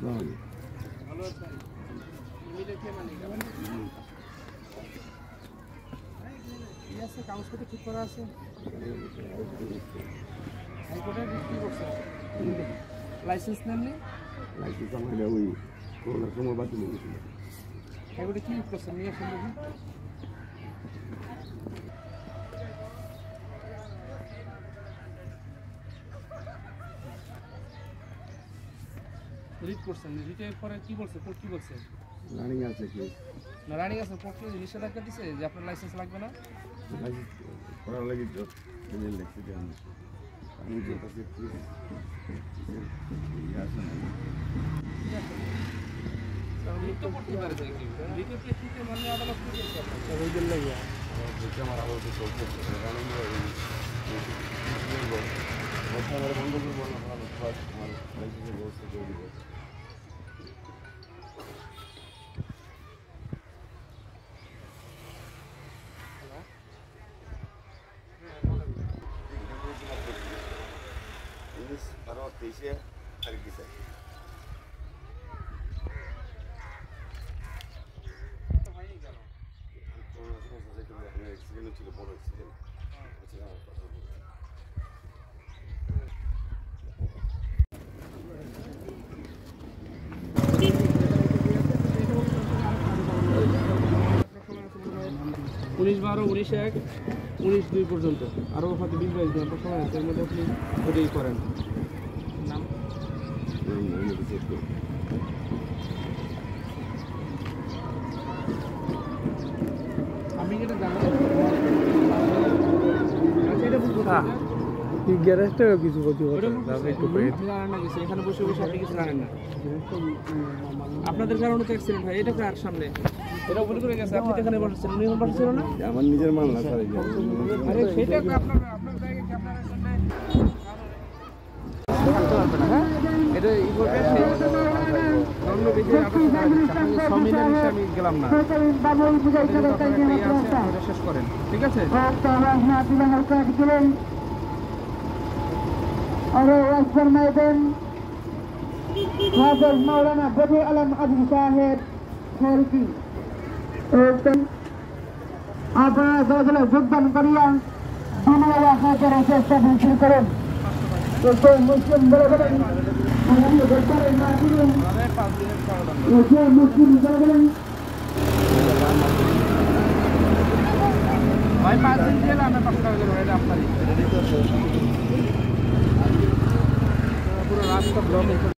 ভালো আছেন? ইমিডিয়েটলি মানে আছে কাগজপত্র ঠিক করা আছে। হাইকোর্টে কি করছে? লাইসেন্স নেননি? লাইসেন্স আমার ওই করোনার সময় বাতিল হয়ে গেছিল। হাইকোর্টে কি করছে নিয়ে আসেন দেখি। রিট করছেন, রিটের পরে কি বলছে? কোর্ট কি বলছে? রানিং আছে কি না রানিং আছে, কোর্ট কি নিষেধাজ্ঞা দিছে যে আপনার লাইসেন্স লাগবে না? লাইসেন্স করার লাগি তো ইমেল লিখছি যে আমি যে কাছে কি আসলে লিখতে করতে পারে তো কি লিখে প্রেক্ষিতে মানে আদালত কি করছে আপনার ওইদের লাগিয়া আমার আবার চলছে রানিং আমার বন্ধ করবো না আমার লাইসেন্সের ব্যবস্থা করে দিব। আরো 23 তারিখ দিছে ছিল বড় অ্যাক্সিডেন্ট উনিশ 12 19 1 19 2 পর্যন্ত আরও হয়তো 20 22 ঘন্টা সময় আছে, এর মধ্যে আপনি ওটাই করেন। নাম আমি যেটা জানাই আচ্ছা এটা বুঝবো না কি গ্যারেজটা কিছু করতে হবে জানেন না কিছু, এখানে বসে বসে আপনি কিছু জানেন না। আপনাদের কারণে তো অ্যাক্সিডেন্ট হয়, এটা কার সামনে? এটা ভুল করে গেছে, আপনি এখানে বসেছেন, উনি বসেছিল না? আমার নিজের মাল না স্যার। আরে সেটা আপনার জায়গায় কি আপনার সামনে থাকতে পারবে না। হ্যাঁ এটা ই করবে দণ্ড বিধি আপনাদের সমিনার হিসেবে আমি গেলাম না, শেষ করেন ঠিক আছে। मौलाना बदे आलम अब्दुल साहेब फारूकी আপনারা দলে যোগদান করিয়া দুনিয়া হাজার চেষ্টা মিছিল করেন। মুসলিম বলে বলেন মুসলিম বলে বলেন ভাই 5 দিন গেলে আমি 5 টাকা দেবো, এটা আপনারই পুরো রাস্তা ব্লক